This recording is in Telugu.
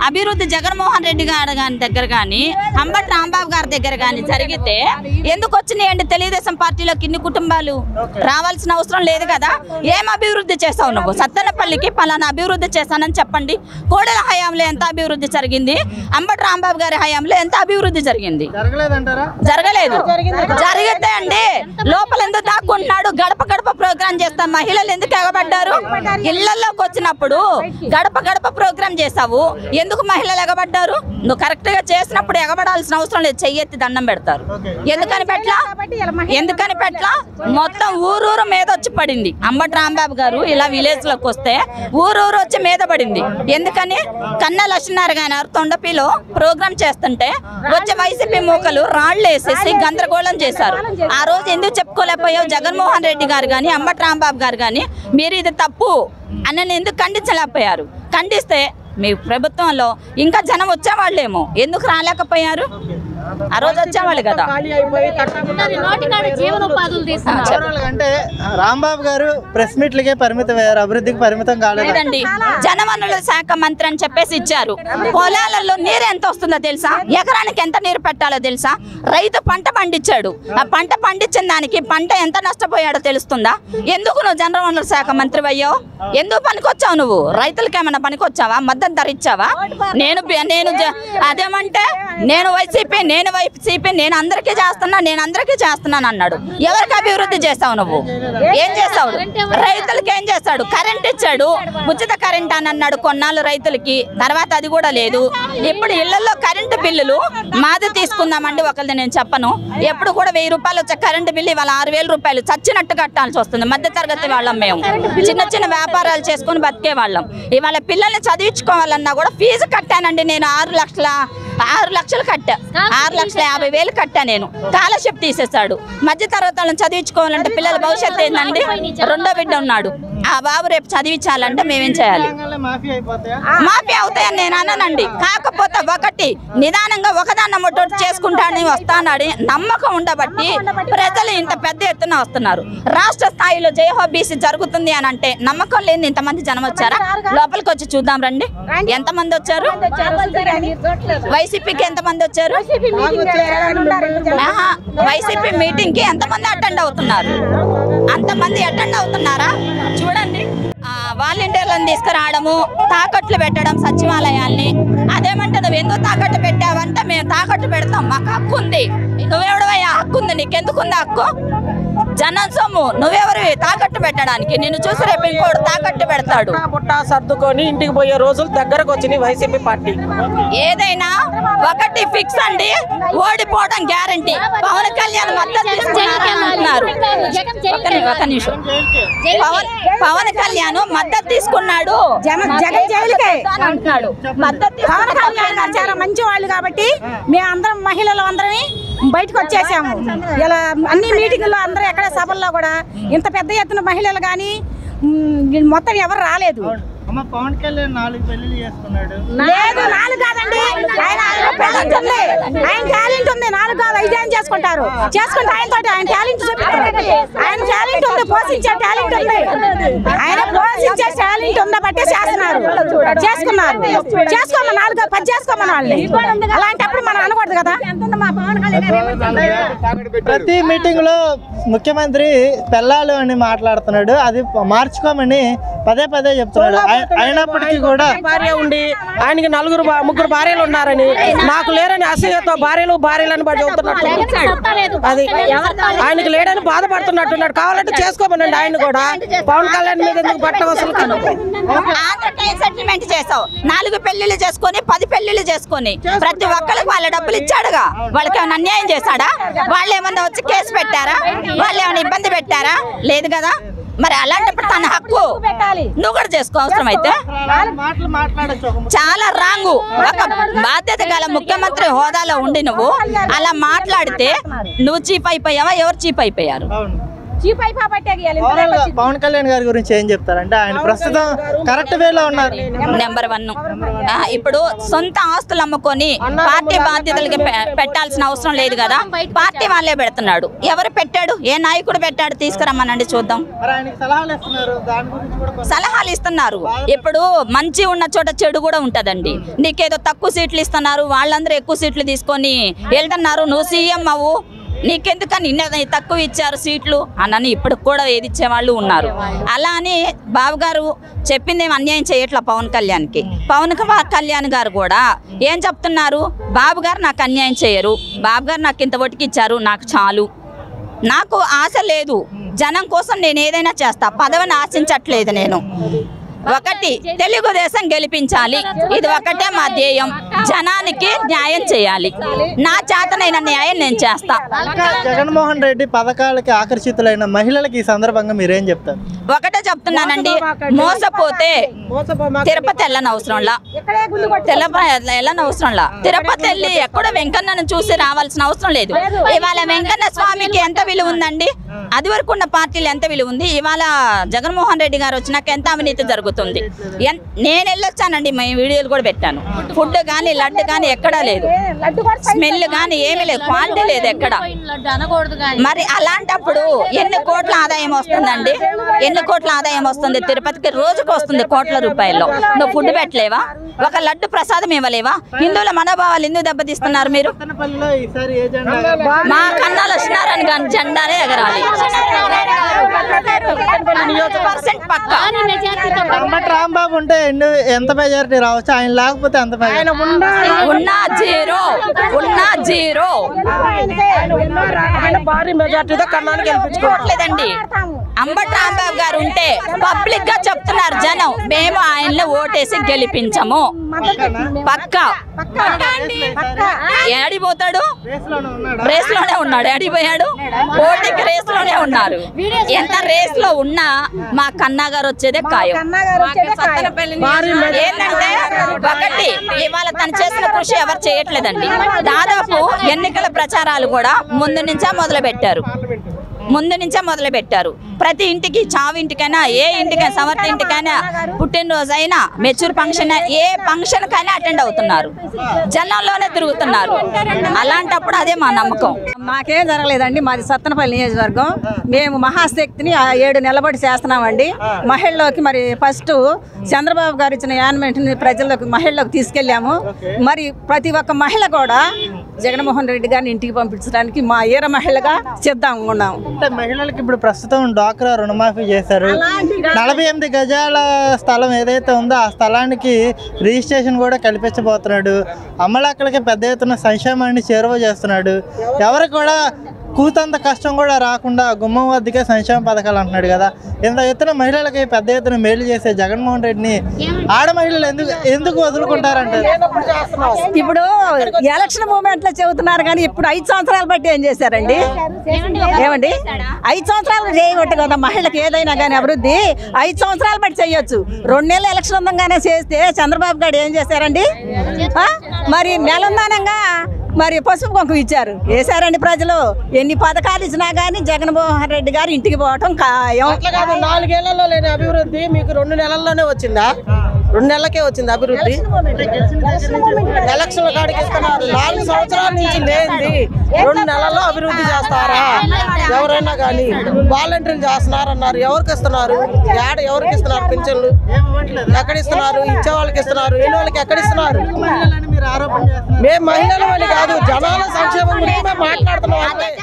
అభివృద్ధి జగన్మోహన్ రెడ్డి గారి దగ్గర కానీ అంబటి రాంబాబు గారి దగ్గర కానీ జరిగితే ఎందుకు వచ్చినాయండి తెలుగుదేశం పార్టీలోకి ఇన్ని కుటుంబాలు? రావాల్సిన అవసరం లేదు కదా. ఏం అభివృద్ధి చేసావు నువ్వు? సత్తెనపల్లికి పలానా అభివృద్ధి చేశానని చెప్పండి. కోడెల హయాంలో ఎంత అభివృద్ధి జరిగింది? అంబటి రాంబాబు గారి హయాంలో ఎంత అభివృద్ధి జరిగింది? జరగలేదు. జరిగితే అండి లోపల ఎందుకు దాక్కుంటున్నాడు? గడప గడప ప్రోగ్రాం చేస్తాం. మహిళలు ఎందుకు ఎగబడ్డారు? ఇళ్లలోకి వచ్చినప్పుడు గడప గడప ప్రోగ్రాం చేసావు, ఎందుకు మహిళలు ఎగబడ్డారు? నువ్వు కరెక్ట్ గా చేసినప్పుడు ఎగబడాల్సిన అవసరం లేదు. చెయ్యెత్తి దండం పెడతారు. ఎందుకని పెట్లా మొత్తం ఊరూరు మీద వచ్చి పడింది. అంబటి రాంబాబు గారు ఇలా విలేజ్ లోకి వస్తే ఊరూరు వచ్చి మీద పడింది. ఎందుకని? కన్నా లక్ష్మీనారాయణ గారు తొండపిలో ప్రోగ్రాం చేస్తుంటే వచ్చే వైసీపీ మూకలు రాళ్లు వేసేసి గందరగోళం చేశారు. ఆ రోజు ఎందుకు చెప్పుకోలేకపోయావు? జగన్మోహన్ రెడ్డి గారు కానీ అంబటి రాంబాబు గారు కానీ మీరు ఇది తప్పు అని ఎందుకు ఖండించలేకపోయారు? ఖండిస్తే మీ ప్రభుత్వంలో ఇంకా జనం వచ్చేవాళ్ళేమో, ఎందుకు రాలేకపోయారు? ఆ రోజు వచ్చేవాళ్ళు కదా. అంటే రాంబాబు గారు ప్రెస్ మీట్లకే పరిమితం అయ్యారు, అభివృద్ధికి పరిమితం కాలేదండి. జనవనరుల శాఖ మంత్రి అని చెప్పేసి ఇచ్చారు. పొలాలలో నీరు ఎంత వస్తుందో తెలుసా? ఎకరానికి ఎంత నీరు పెట్టాలో తెలుసా? రైతు పంట పండించాడు. ఆ పంట పండించిన దానికి పంట ఎంత నష్టపోయాడో తెలుస్తుందా? ఎందుకు నువ్వు జనవనరుల శాఖ మంత్రి అయ్యావు? ఎందుకు పనికొచ్చావు నువ్వు? రైతులకి ఏమైనా పనికొచ్చావా? మద్దతు ధర ఇచ్చావా? నేను అదేమంటే నేను వైసీపీ నేను అందరికీ చేస్తున్నాను అన్నాడు. ఎవరికి అభివృద్ధి చేస్తావు నువ్వు? ఏం చేస్తావు? రైతులకి ఏం చేస్తాడు? కరెంట్ ఇచ్చాడు, ఉచిత కరెంట్ అని అన్నాడు కొన్నాళ్ళు రైతులకి. తర్వాత అది కూడా లేదు. ఇప్పుడు ఇళ్లలో కరెంటు బిల్లులు మాది తీసుకుందామండి ఒకరిది నేను చెప్పను. ఎప్పుడు కూడా 1000 రూపాయలు వచ్చే కరెంటు బిల్లు ఇవాళ 6000 రూపాయలు చచ్చినట్టు కట్టాల్సి వస్తుంది. మధ్య తరగతి వాళ్ళం మేము, చిన్న చిన్న వ్యాపారాలు చేసుకుని బతికే వాళ్ళం. ఇవాళ పిల్లల్ని చదివించుకోవాలన్నా కూడా ఫీజు కట్టానండి నేను. 6 లక్షలు కట్టా, 6,50,000 కట్టా నేను. స్కాలర్షిప్ తీసేశాడు. మధ్య తరగతి వాళ్ళని చదివించుకోవాలంటే పిల్లల భవిష్యత్తు ఏంటండి? 2వ బిడ్డ ఉన్నాడు. ఆ బాబు రేపు చదివించాలంటే మేమేం చేయాలి? మాఫీ అవుతాయని నేను అన్నానండి. కాకపోతే ఒకటి నిదానంగా ఒకదాన్ని మొట్టొట్టి చేసుకుంటానని వస్తానని నమ్మకం ఉండబట్టి ప్రజలు ఇంత పెద్ద ఎత్తున వస్తున్నారు. రాష్ట్ర స్థాయిలో జయహోబీసీ జరుగుతుంది అని అంటే నమ్మకం లేని ఇంతమంది జనం వచ్చారా? లోపలికి వచ్చి చూద్దాం రండి. ఎంతమంది వచ్చారు? వైసీపీకి ఎంతమంది వచ్చారు? వైసీపీ మీటింగ్ కి ఎంతమంది అటెండ్ అవుతున్నారు? అంతమంది అటెండ్ అవుతున్నారా? చూడండి. వాలంటీర్లను తీసుకురావడము, తాకట్లు పెట్టడం సచివాలయాల్ని. అదేమంటే నువ్వు ఎందుకు తాకట్టు పెట్టావంటే మేము తాకట్టు పెడతాం, మాకు హక్కు ఉంది. నువ్వెవడవయ్యా? హక్కు ఉంది, నీకెందుకుంది హక్కు? జనం సొమ్ము, నువ్వెవరివి తాకట్టు పెట్టడానికి? నిన్ను చూసి రేపు ఇంకోటి తాకట్టు పెడతాడు. సర్దుకొని ఇంటికి పోయే రోజులు దగ్గరకు వచ్చినాయి వైసీపీ పార్టీ. ఏదైనా ఒకటి ఫిక్స్ అండి, ఓడిపోవడం గ్యారంటీ. పవన్ కళ్యాణ్ మద్దతు తీసుకున్నారు. ఒక నిమిషం. పవన్ కళ్యాణ్ మద్దతు తీసుకున్నాడు. పవన్ కళ్యాణ్ గారు చాలా మంచి వాళ్ళు కాబట్టి మేమందరం మహిళలు అందరం బయటకు వచ్చేసాము. ఇలా అన్ని మీటింగుల్లో అందరూ ఎక్కడ సభల్లో కూడా ఇంత పెద్ద ఎత్తున మహిళలు కానీ మొత్తం ఎవరు రాలేదు. పవన్ కళ్యాణ్ 4 పెళ్లిళ్ళు చేసుకున్నాడు. లేదు, 4 కాదండి. ఆయన టాలెంట్ ఉంది. 4 కాదు, 5 ఆయన చేసుకుంటారు. చేసుకుంటే ఆయన టాలెంట్ చూపిస్తారు. ఆయన టాలెంట్ ఉంది, పోషించే టాలెంట్ ఉంది. ఆయన పోషించే టాలెంట్ ఉండబట్టే చేసుకున్నారు. చేసుకోమని 4 10 చేసుకోమని వాళ్ళని. అలాంటప్పుడు మనం అనకూడదు కదా. ప్రతి మీటింగ్ లో ముఖ్యమంత్రి పెళ్ళాలు అని మాట్లాడుతున్నాడు. అది మార్చుకోమని పదే చెప్తున్నాడు. అయినప్పటికీ కూడా భార్య ఉండి ఆయనకి 3 భార్యలు ఉన్నారని, నాకు లేరని అసూయతో భార్యలు అని చెబుతున్నట్టు. అది ఆయనకి లేడని బాధపడుతున్నట్టున్నాడు. కావాలంటే చేసుకోమనండి ఆయన కూడా. పవన్ కళ్యాణ్ మీద ఎందుకు పట్టవసలు? సెటిల్మెంట్ చేసావు. 4 పెళ్లిళ్ళు చేసుకొని 10 పెళ్లిళ్ళు చేసుకొని ప్రతి ఒక్కరికి వాళ్ళ డబ్బులు ఇచ్చాడుగా. వాళ్ళకి ఏమైనా అన్యాయం చేశాడా? వాళ్ళు ఏమన్నా వచ్చి కేసు పెట్టారా? వాళ్ళు ఏమైనా ఇబ్బంది పెట్టారా? లేదు కదా. మరి అలాంటప్పుడు తన హక్కు నువ్వు కూడా చేసుకో. అవసరం అయితే చాలా రాంగు. ఒక బాధ్యత గల ముఖ్యమంత్రి హోదాలో ఉండి నువ్వు అలా మాట్లాడితే నువ్వు చీప్ అయిపోయావా? ఎవరు చీప్ అయిపోయారు? చీప్ అయిపోబట్టే ఓవరాల్ గా పవన్ కళ్యాణ్ గారి గురించి ఏం చెప్తారంటే ఆయన ప్రస్తుతం కరెక్ట్ వేలో ఉన్నారు. నెంబర్ 1 ఇప్పుడు సొంత ఆస్తులు అమ్ముకొని పార్టీ బాధ్యతలకి పెట్టాల్సిన అవసరం లేదు కదా, పార్టీ వాళ్ళే పెడుతున్నాడు. ఎవరు పెట్టాడు? ఏ నాయకుడు పెట్టాడు? తీసుకురమ్మనండి చూద్దాం. మరి ఆయనకి సలహాలు ఇస్తున్నారు, దాని గురించి కూడా సలహాలు ఇస్తున్నారు. ఇప్పుడు మంచి ఉన్న చోట చెడు కూడా ఉంటదండి. నీకేదో తక్కువ సీట్లు ఇస్తున్నారు, వాళ్ళందరూ ఎక్కువ సీట్లు తీసుకొని వెళ్తున్నారు. నువ్వు సీఎం అవ్వు, నీకెందుకని తక్కువ ఇచ్చారు సీట్లు అన్నని ఇప్పుడు కూడా ఏది ఇచ్చేవాళ్ళు ఉన్నారు. అలా అని బాబు గారు చెప్పింది ఏం అన్యాయం చేయట్లా పవన్ కళ్యాణ్కి. పవన్ కళ్యాణ్ గారు కూడా ఏం చెప్తున్నారు? బాబు గారు నాకు అన్యాయం చేయరు, బాబు గారు నాకు ఇంత ఒటికి ఇచ్చారు, నాకు చాలు, నాకు ఆశ లేదు, జనం కోసం నేను ఏదైనా చేస్తా, పదవిని ఆశించట్లేదు నేను. ఒకటి తెలుగుదేశం గెలిపించాలి, ఇది ఒకటే మా ధ్యేయం. జనానికి న్యాయం చేయాలి, నా చేతనైన న్యాయం నేను చేస్తా. జగన్మోహన్ రెడ్డి పథకాలకి ఆకర్షితులైన మహిళలకి ఈ సందర్భంగా మీరేం చెప్తారు? ఒకటే చెప్తున్నానండి, మోసపోతే తిరుపతి వెళ్ళనవసరంలా, వెళ్ళనవసరంలా. తిరుపతి వెళ్ళి ఎక్కడో వెంకన్నను చూసి రావాల్సిన అవసరం లేదు. ఇవాళ వెంకన్న స్వామికి ఎంత విలువ ఉందండి? అది వరకు ఉన్న పార్టీలు ఎంత విలువ ఉంది? ఇవాళ జగన్మోహన్ రెడ్డి గారు వచ్చినాక ఎంత అవినీతి జరుగుతుంది. నేను వెళ్ళొచ్చానండి, మేము వీడియోలు కూడా పెట్టాను. ఫుడ్ కానీ లడ్డు కానీ ఎక్కడా లేదు, స్మెల్ కానీ ఏమీ లేదు, క్వాలిటీ లేదు ఎక్కడ. మరి అలాంటప్పుడు ఎన్ని కోట్ల ఆదాయం వస్తుందండి? ఎన్ని కోట్ల ఆదాయం వస్తుంది తిరుపతికి? రోజుకు వస్తుంది కోట్ల రూపాయల్లో. నువ్వు ఫుడ్ పెట్టలేవా? ఒక లడ్డు ప్రసాదం ఇవ్వలేవా? హిందువుల మనోభావాలు ఎందుకు దెబ్బతీస్తున్నారు మీరు? మా కన్నా లక్ష్మీనారాయణ గారి జెండానే ఎగరాలి. రాంబాబు ఉంటే ఎంత మెజారిటీ రావచ్చు, ఆయన లేకపోతే ఎంత ఉన్నా జీరో, ఉన్నా జీరో. భారీ మెజార్టీతో కన్నాను గెలిపించుకోవట్లేదండి. అంబటి రాంబాబు గారు ఉంటే పబ్లిక్ గా చెప్తున్నారు జనం, మేము ఆయన్ని ఓటేసి గెలిపించము. పక్కా. ఏడిపోతాడు? రేస్ లోనే ఉన్నాడు. ఏడిపోయాడు? ఓటికి రేస్ లోనే ఉన్నారు. ఎంత రేస్ లో ఉన్నా మా కన్నా గారు వచ్చేదే ఖాయం. ఏంటంటే ఒకటి, ఇవాళ తను చేసిన కృషి ఎవరు చేయట్లేదండి. దాదాపు ఎన్నికల ప్రచారాలు కూడా ముందు నుంచే మొదలు పెట్టారు. ప్రతి ఇంటికి, చావింటికైనా, ఏ ఇంటికైనా, సమర్థ ఇంటికైనా, పుట్టినరోజు అయినా, మెచ్యూర్ ఫంక్షన్, ఏ ఫంక్షన్ కైనా అటెండ్ అవుతున్నారు, జనంలోనే తిరుగుతున్నారు. అలాంటప్పుడు అదే మా నమ్మకం. మాకేం జరగలేదండి. మాది సత్తెనపల్లి నియోజకవర్గం. మేము మహాశక్తిని 7 నెలబడి చేస్తున్నామండి. మహిళలోకి మరి ఫస్ట్ చంద్రబాబు గారు ఇచ్చిన యాన్మెంట్ని ప్రజల్లోకి, మహిళలోకి తీసుకెళ్ళాము. మరి ప్రతి ఒక్క మహిళ కూడా జగన్మోహన్ రెడ్డి గారిని ఇంటికి పంపించడానికి మా ఈర మహిళగా సిద్ధంగా ఉన్నాము. మహిళలకు ఇప్పుడు ప్రస్తుతం డ్వాక్రా రుణమాఫీ చేశారు. 48 గజాల స్థలం ఏదైతే ఉందో ఆ స్థలానికి రిజిస్ట్రేషన్ కూడా కల్పించబోతున్నాడు. అమ్మలక్కలకి పెద్ద ఎత్తున సంక్షేమాన్ని చేరువ చేస్తున్నాడు. ఎవరు కూడా కూతంత కష్టం కూడా రాకుండా గుమ్మం వద్దకే సంక్షేమ పథకాలు అంటున్నాడు కదా. ఇంత ఎత్తున మహిళలకి పెద్ద ఎత్తున మేలు చేసే జగన్మోహన్ రెడ్డిని ఆడ మహిళలు ఎందుకు వదులుకుంటారంటారు? ఇప్పుడు ఎలక్షన్ మూమెంట్ లో చెబుతున్నారు కానీ ఇప్పుడు 5 సంవత్సరాలు బట్టి ఏం చేశారండి? ఏమండి, 5 సంవత్సరాలు చేయగొట్టు కదా మహిళకి ఏదైనా కానీ అభివృద్ధి. 5 సంవత్సరాలు బట్టి చేయొచ్చు. 2 నెలలు ఎలక్షన్ ఉందంగానే చేస్తే చంద్రబాబు గారు ఏం చేశారండి? మరి నెలందానంగా మరి పసుపు కుంకుమ ఇచ్చారు, వేశారండి ప్రజలు. ఎన్ని పథకాలు ఇచ్చినా కానీ జగన్మోహన్ రెడ్డి గారు ఇంటికి పోవటం ఖాయం. 4 ఏళ్లలో లేని అభివృద్ధి మీకు 2 నెలల్లోనే వచ్చిందా? 2 నెలలకే వచ్చింది అభివృద్ధి. ఎలక్షన్ కాడికి ఇస్తున్నారు. 4 సంవత్సరాల నుంచి లేనిది 2 నెలల్లో అభివృద్ధి చేస్తారా? ఎవరైనా కానీ వాలంటీర్లు చేస్తున్నారన్నారు. ఎవరికి ఇస్తున్నారు? ఎవరికి ఇస్తున్నారు? పింఛన్లు ఎక్కడ ఇస్తున్నారు? ఇచ్చే వాళ్ళకి ఇస్తున్నారు, లేని వాళ్ళకి ఎక్కడ ఇస్తున్నారు? మేము మహిళల వల్ల కాదు, జనాల సంక్షేమం గురించి మేము మాట్లాడుతున్నాం.